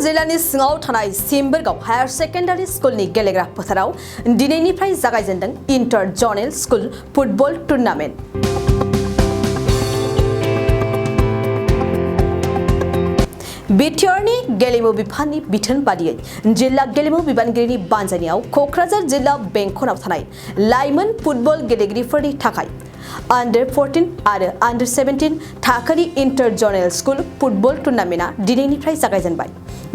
जिल्लानि सिङाव थानाय सिम्बोरगाव हायर सेकेन्डारि स्कुलनि गेलेग्रा फोथाराव दिनैनिफ्राय जागायजेनदों इन्टार जनेल स्कुल फुटबल टुर्नामेन्ट। बिटिआरनि गेलेमु बिफाननि बिथोन बादियै जिल्ला गेलेमु बिबानगिरिनि बानजायनायाव क'क्राझार जिल्ला बेंखनाव थानाय लाइमोन फुटबल गेलेगिरिफोरनि थाखाय अंडर 14 आरो अंडर 17 थाखोनि इन्टार जनेल स्कुल फुटबल टुर्नामेन्टआ दिनैनिफ्राय जागायजेनबाय।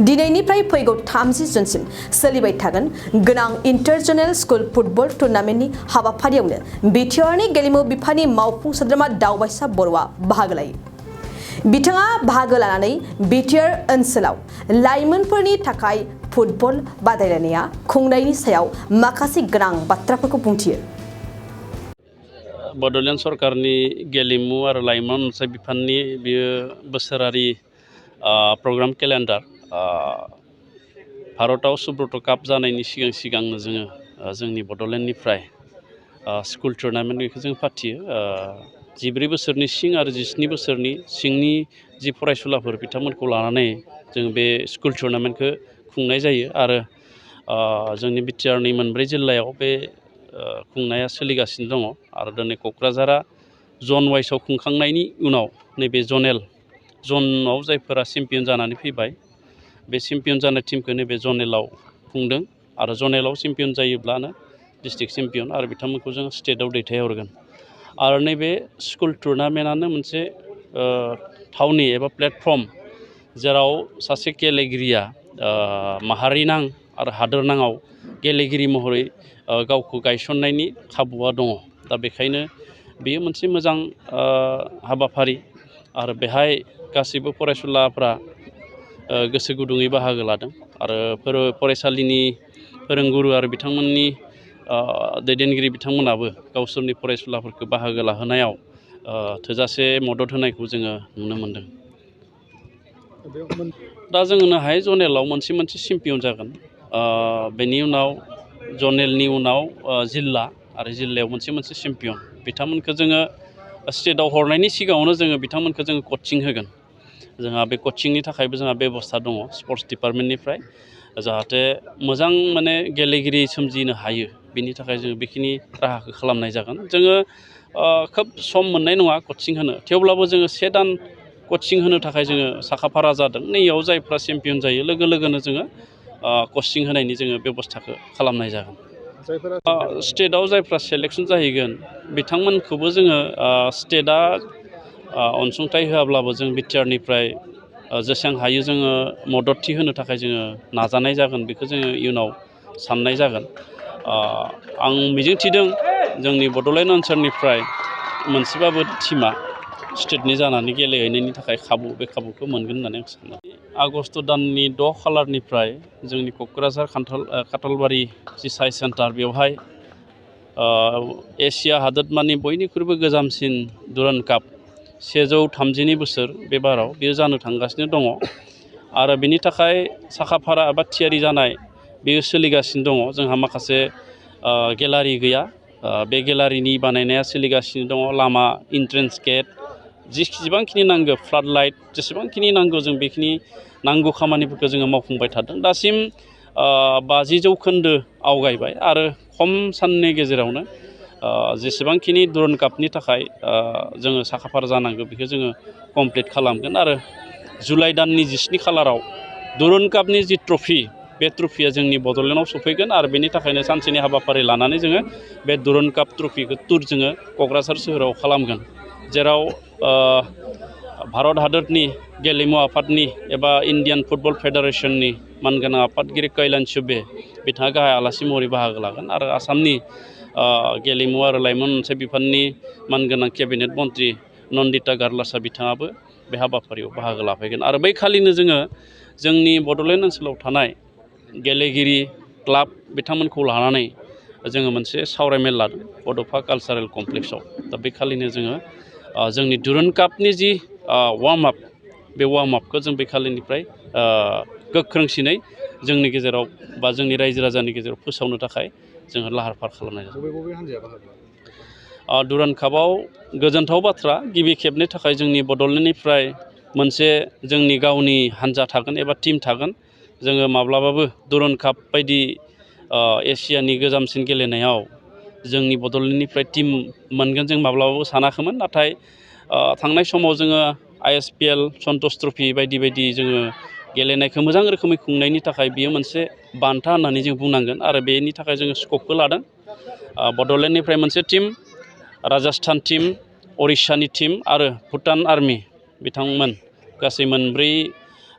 दिनैनिफ्राय फैगौ 30 जुनसिम सोलिबाय थागोन गोनां इन्टार जनेल स्कुल फुटबल टुर्नामेन्टनि हाबाफारियावनो बिटिआरनि गेलेमु बिफाननि मावफुं सोद्रोमा दावबायसा बर'आ बाहागो लायो। बिथाङा बाहागो लानानै बिटिआर ओनसोलाव लाइमोनफोरनि थाखाय फुटबल बादायलायनाया खुंनायनि सायाव माखासे गोनां बाथ्राफोरखौ बुंथियो। बड'लेण्ड सरकारनि गेलेमु आरो लाइमोन अनसाय बिफाननि बियो बोसोरारि प्रग्राम केलेन्डार भारताव सुब्रत काप जानायनि सिगांनो जोङो जोंनि बड'लेण्डनिफ्राय स्कुल टुर्नामेन्ट बेखौ जों फाथियो। 14 बोसोरनि सिं आरो 17 बोसोरनि सिंनि जि फरायसुलाफोर बिथांमोनखौ लानानै जों बे स्कुल टुर्नामेन्टखौ खुंनाय जायो आरो जोंनि बिटिआरनि मोनब्रै जिल्लायाव बे खुंनाया सोलिगासिनो दङ आरो दिनै क'क्राझारा जन वाइसआव खुंखांनायनि उनाव नैबे जनाव जायफोरा चेम्पियन जानानै फैबाय बे चेम्पियन जानाय टीमखौ नैबे जनेलाव खुंदों आरो जनेलाव चेम्पियन जायोब्लानो डिस्ट्रिक्ट चेम्पियन आरो बिथांमोनखौ जों स्टेटआव दैथायहरगोन। आरो नैबे स्कुल टुर्नामेन्टआनो मोनसे थावनि एबा प्लेटफर्म जेराव सासे गेलेगिरिया माहारिनां आरो हादोरनाङाव गेलेगिरि महरै गावखौ गायसननायनि खाबुआ दङ। दा बेखायनो बेयो मोनसे मोजां हाबाफारि आरो बेहाय गासैबो फरायसुलाफ्रा गोसो गुदुङै बाहागो लादों आरो फरायसालिनि फोरोंगुरु आरो बिथांमोननि दैदेनगिरि बिथांमोनाबो गावसोरनि फरायसुलाफोरखौ बाहागो लाहोनायाव थोजासे मदद होनायखौ जोङो नुनो मोनदों। दा जोंनोहाय जनेलाव मोनसे चेम्पियन जागोन, बेनि उनाव जनेलनि उनाव जिल्ला आरो जिल्लायाव मोनसे चेम्पियन बिथांमोनखौ जोङो स्टेटआव हरनायनि सिगाङावनो जोङो बिथांमोनखौ जोङो कचिं होगोन। जोंहा बे कचिंनि थाखायबो जोंहा बेबस्था दङ स्पर्ट्स डिपार्टमेन्टनिफ्राय जाहाथे मोजां गेलेगिरि सोमजिनो हायो बिनि थाखाय जोङो बेखिनि राहाखौ खालामनाय जागोन। जोङो खोब सम मोननाय नङा कचिं होनो, थेवब्लाबो जोङो 1 दान कचिं होनो थाखाय जोङो साखाफारा जादों। नैयाव जायफ्रा चेम्पियन जायो लोगो लोगोनो जोङो कचिं होनायनि जोङो बेबस्थाखौ खालामनाय जागोन। स्टेटआव जायफ्रा सेलेक्सन जाहैगोन बिथांमोनखौबो जोङो स्टेटआ अनसुंथाइ होआब्लाबो जों बिटिआरनिफ्राय जेसेबां हायो जोङो मददथि होनो थाखाय जोङो नाजानाय जागोन, बेखौ जोङो इयुनाव साननाय जागोन। आं मिजिंथिदों जोंनि बड'लेण्ड ओनसोलनिफ्राय मोनसेबाबो टिमा स्टेटनि जानानै गेलेहैनायनि थाखाय बे खाबुखौ मोनगोन होननानै आं सानो। आगस्ट दाननि 6 खालारनिफ्राय जोंनि क'क्राझार काथलबारि जि साइन्स सेन्टार बेवहाय एसिया हादोरमानि बयनिख्रुइबो गोजामसिन दुरान्ड काप 132 बोसोर बे बाराव बेयो जानो थांगासिनो दङ आरो बेनि थाखाय साखाफारा एबा थियारि जानाय बेयो सोलिगासिनो दङ। जोंहा माखासे गेलारि गैया, बे गेलारिनि बानायनाया सोलिगासिनो दङ। लामा, इन्ट्रेन्स गेट, जेसेबांखिनि नांगौ फ्लाड लाइट, जेसेबांखिनि नांगौ जों बेखिनि नांगौ खामानिफोरखौ जोङो मावफुंबाय थादों। दासिम 50% आवगायबाय आरो खम साननि गेजेरावनो जेसेबांखिनि दुरान्ड कापनि थाखाय जोङो साखाफारा जानांगौ बेखौ जोङो कमप्लिट खालामगोन आरो जुलाइ दाननि 17 खालाराव दुरान्ड कापनि जि ट्रफि बे ट्रफिया जोंनि बड'लेण्डआव सफैगोन आरो बेनि थाखायनो सानसेनि हाबाफारि लानानै जोङो बे दुरान्ड काप ट्रफिखौ जोङो क'क्राझार सोहोराव खालामगोन, जेराव भारत हादरनि गेलेमु आफादनि एबा इण्डियान फुटबल फेडारेसननि मानगोनां आफादगिरि कैलान चुबे बिथाङा गाहाय आलासि महरै बाहागो लागोन आरो आसामनि गेलेमु आरो लाइमोन अनसाय बिफाननि मानगोनां केबिनेट मन्त्रि नन्दिता गारलासा बिथाङाबो बे हाबाफारियाव बाहागो लाफैगोन आरो बै खालिनो जोङो जोंनि बड'लेण्ड ओनसोलाव थानाय गेलेगिरि क्लाब बिथांमोनखौ लानानै जोङो मोनसे सावरायमेल लादों बड'फा कालचारेल कमप्लेक्सआव। दा बे खालिनो जोङो जोंनि दुरान्ड कापनि जि वार्म आप बे वार्म आपखौ जों बे खालिनिफ्राय गोख्रोंसिनै जोंनि गेजेराव बा जोंनि रायजो राजानि गेजेराव फोसावनो थाखाय जोङो लाहार फाहार खालामनाय जादों। दुरान्ड कापआव गोजोनथाव बाथ्रा, गिबि खेबनि थाखाय जोंनि बड'लेण्डनिफ्राय मोनसे जोंनि गावनि हान्जा थागोन एबा टीम थागोन जोङो माब्लाबाबो दुरन काप बायदि एसियानि गोजामसिन गेलेनायाव जोंनि बड'लेण्डनिफ्राय टिम मोनगोन जों माब्लाबाबो सानाखैमोन। नाथाय थांनाय समाव जोङो ISPL सन्तोष ट्रफि बायदि बायदि जोङो गेलेनायखौ मोजां रोखोमै खुंनायनि थाखाय बियो मोनसे बान्था होननानै जों बुंनांगोन आरो बेनि थाखाय जोङो स्कपखौ लादों। बड'लेण्डनिफ्राय मोनसे टिम, राजस्थान टिम, उरिष्यानि टिम आरो भुटान आर्मि बिथांमोन गासै मोनब्रै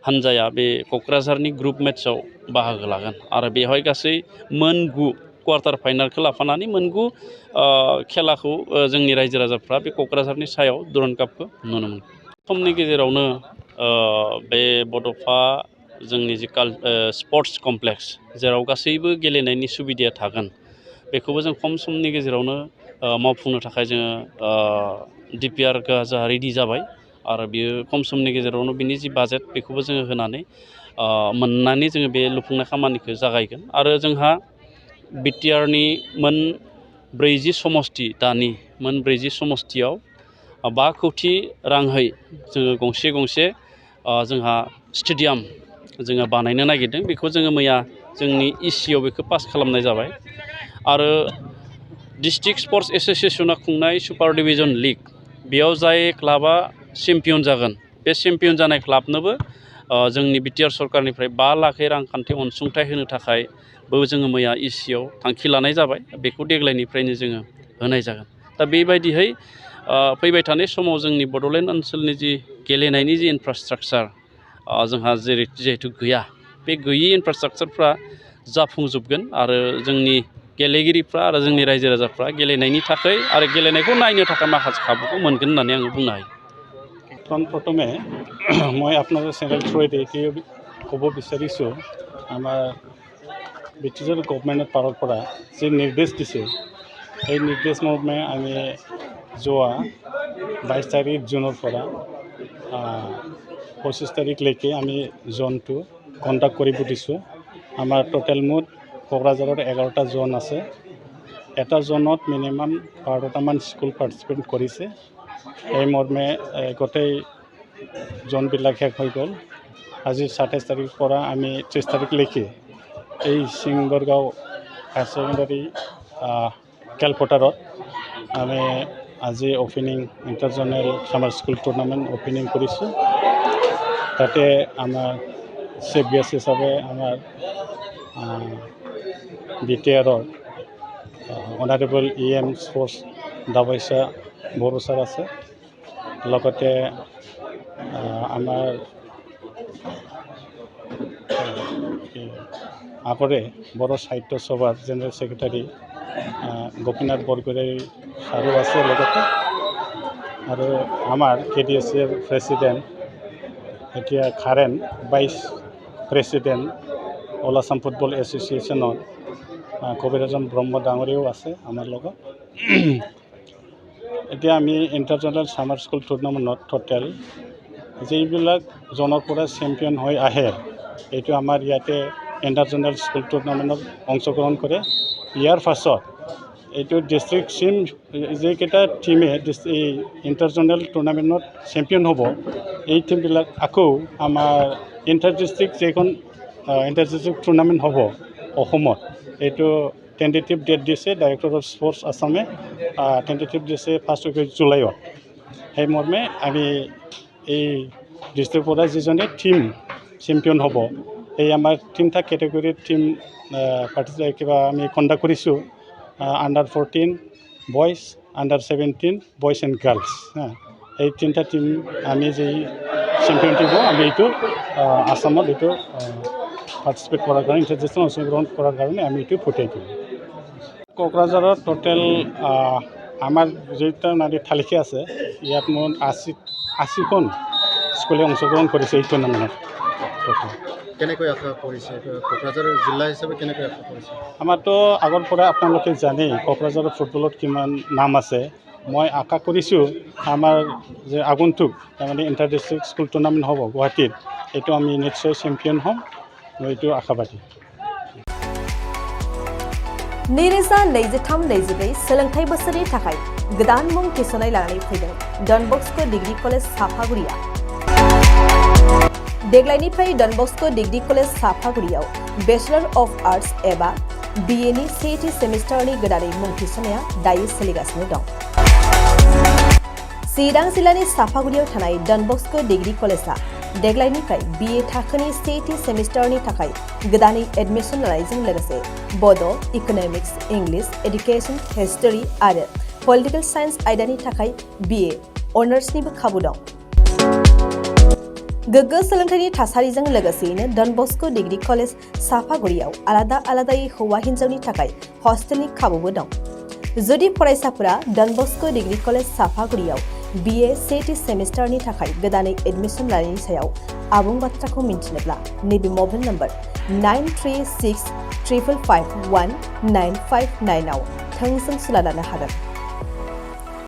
हानजाया बे क'क्राझारनि ग्रुप मेट्सआव बाहागो लागोन आरो बेवहाय गासै मोन 9 क्वार्टार फाइनालखौ लाफानानै मोन 9 खेलाखौ जोंनि रायजो राजाफ्रा बे क'क्राझारनि सायाव दुरन कापखौ नुनो मोनो। समनि गेजेरावनो बे बड'फा जोंनि जि स्पर्ट्स कमप्लेक्स जेराव गासैबो गेलेनायनि सुबिदाया थागोन बेखौबो जों खम समनि गेजेरावनो मावफुंनो थाखाय जोङो DPR जोंहा रेडि जाबाय आरो बियो खम समनि गेजेरावनो बिनि जि बाजेट बेखौबो जोङो होनानै मोननानै जोङो बे लुफुंनाय खामानिखौ जागायगोन आरो जोंहा BTRनि मोन 40 समस्ति दानि मोन 40 समस्तियाव 5 कौटि रांहै जोङो गंसे गंसे जोंहा स्टेडियाम जोङो बानायनो नागिरदों। बेखौ जोङो मैया जोंनि ECआव बेखौ पास खालामनाय जाबाय आरो डिस्ट्रिक्ट स्पर्ट्स एस'सिएशना खुंनाय सुपार डिभिजन लिग बेयाव जाय क्लाबा चेम्पियन जागोन बे चेम्पियन जानाय क्लाबनोबो जोंनि BTR सरकारनिफ्राय 5 लाखै रांखान्थि अनसुंथाइ होनो थाखायबो जोङो मैया ECआव थांखि लानाय जाबाय। बेखौ देग्लायनिफ्रायनो जोङो होनाय जागोन। दा बेबायदिहै फैबाय थानाय समाव जोंनि बड'लेण्ड ओनसोलनि जि गेलेनायनि जि इनफ्रास्ट्राक्चार जोंहा जिहेथु गैया बे गैयि इनफ्रास्ट्राक्चारफ्रा जाफुंजोबगोन आरो जोंनि गेलेगिरिफ्रा आरो जोंनि रायजो राजाफ्रा गेलेनायनि थाखाय आरो गेलेनायखौ नायनो थाखाय माखासे खाबुखौ मोनगोन होननानै आङो बुंनो हायो। প্ৰথমে মই আপোনালোকৰ চেনেল থ্ৰুৱেদি এইটোৱে ক'ব বিচাৰিছোঁ, আমাৰ ব্ৰিটিছৰ গভৰ্ণমেণ্টৰ পাৰৰ পৰা যি নিৰ্দেশ দিছে সেই নিৰ্দেশ মৰ্মে আমি যোৱা 22 তাৰিখ জুনৰ পৰা 25 তাৰিখলৈকে আমি জোনটো কণ্ডাক্ট কৰিব দিছোঁ। আমাৰ টোটেল মুঠ কোকৰাঝাৰত 11টা জোন আছে। এটা জোনত মিনিমাম 12টামান স্কুল পাৰ্টিচিপেট কৰিছে। এই মৰ্মে গোটেই জোনবিলাক শেষ হৈ গ'ল। আজি 27 তাৰিখৰ পৰা আমি 30 তাৰিখলৈকে এই সিংবৰগাঁও হায়াৰ ছেকেণ্ডাৰী খেলপথাৰত আমি আজি opening interzonal summer school tournament opening কৰিছোঁ। তাতে আমাৰ চিফ গেষ্ট হিচাপে আমাৰ BTRৰ honourable EM sports Dabaisa Boro sir আছে। লগতে আমাৰ আগৰে বড়ো সাহিত্য সভাৰ জেনেৰেল ছেক্ৰেটাৰী গোপীনাথ বৰগোহাঁই ছাৰো আছে লগতে আৰু আমাৰ KDSCৰ প্ৰেছিডেণ্ট এতিয়া current vice president all Assam football এছ'চিয়েশ্যনৰ কবিৰাজন ব্ৰহ্ম ডাঙৰীয়াও আছে আমাৰ লগত। এতিয়া আমি ইণ্টাৰজনেল ছামাৰ স্কুল টুৰ্ণামেণ্টত টোটেল যিবিলাক জনৰ পৰা চেম্পিয়ন হৈ আহে এইটো আমাৰ ইয়াতে ইণ্টাৰজনেল স্কুল টুৰ্ণামেণ্টত অংশগ্ৰহণ কৰে। ইয়াৰ পাছত এইটো ডিষ্ট্ৰিক্ট যিকেইটা টিমে এই ইণ্টাৰজনেল টুৰ্ণামেণ্টত চেম্পিয়ন হ'ব এই টিমবিলাক আকৌ আমাৰ ইণ্টাৰ ডিষ্ট্ৰিক্ট যিখন ইণ্টাৰ ডিষ্ট্ৰিক্ট টুৰ্ণামেণ্ট হ'ব অসমত এইটো টেণ্টেটিভ ডেট দিছে ডাইৰেক্টৰ অফ স্পৰ্টছ আছামে। টেণ্টেটিভ দিছে 1 জুলাইত। সেই মৰ্মে আমি এই ডিষ্ট্ৰিক্টৰ পৰা যিজনে টিম চেম্পিয়ন হ'ব এই আমাৰ 3টা কেটেগৰীৰ টিম কিবা আমি কণ্ডাক্ট কৰিছোঁ। Under 14 boys, under 17 boys and girls. এই 3টা টিম আমি যি চেম্পিয়ন টিম হ'ব আমি এইটো আছামত এইটো পাৰ্টিচিপেট কৰাৰ কাৰণে ইণ্টাৰনেশ্যনেল অংশগ্ৰহণ কৰাৰ কাৰণে আমি এইটো পঠিয়াই দিম। কোকৰাঝাৰত টোটেল আমাৰ যেইটা তালিকা আছে ইয়াত মোৰ 80খন স্কুলে অংশগ্ৰহণ কৰিছে এই টুৰ্ণামেণ্টত। কেনেকৈ আশা কৰিছে কোকৰাঝাৰ জিলা হিচাপে কেনেকৈ আশা কৰিছে? আমাৰতো আগৰ পৰা আপোনালোকে জানেই কোকৰাঝাৰৰ ফুটবলত কিমান নাম আছে। মই আশা কৰিছোঁ আমাৰ যে আগন্তুক তাৰমানে ইণ্টাৰ ডিষ্ট্ৰিক্ট স্কুল টুৰ্ণামেণ্ট হ'ব গুৱাহাটীত এইটো আমি নিশ্চয় চেম্পিয়ন হ'ম। মই এইটো আশাবাদী। नैरोजा 23-24 सोलोंथाइ बोसोरनि थाखाय गोदान मुं थिसननाय लानानै फैदों डन बस्क' डिग्री कलेज साफागुरिया। देग्लायनिफ्राय डन बस्को डिग्री कलेज साफागुरियाव बेचलर अफ आर्ट्स एबा BA नि सेथि सेमिस्टारनि गोदानै मुं थिसननाया दायो सोलिगासिनो दं। चिरां जिल्लानि साफागुरियाव थानाय डन बस्को डिग्री कलेजआ देग्लायनिफ्राय BA थाखोनि सेथि सेमिस्टारनि थाखाय गोदानै एडमिशन लानायजों लोगोसे बड', इक'नमिक्स, इंलिश, एडुकेशन, हिस्टरी आरो पलिटिकल साइन्स आयदानि थाखाय BA अनार्सनिबो खाबु दं। गोग्गो सोलोंथाइनि थासारिजों लोगोसेयैनो डन बस्को डिग्री कलेज साफागुरियाव आलादा आलादायै हौवा हिन्जावनि थाखाय हस्टेलनि खाबुबो दं। जुदि फरायसाफोरा डन बस्को डिग्री कलेज साफागुरियाव BA सेथि सेमिस्टारनि थाखाय गोदानै एडमिशन लानायनि सायाव आबुं बाथ्राखौ मिन्थिनोब्ला नैबे मबाइल नम्बर 9365551959 आव थोंजों सुला लानो हागोन।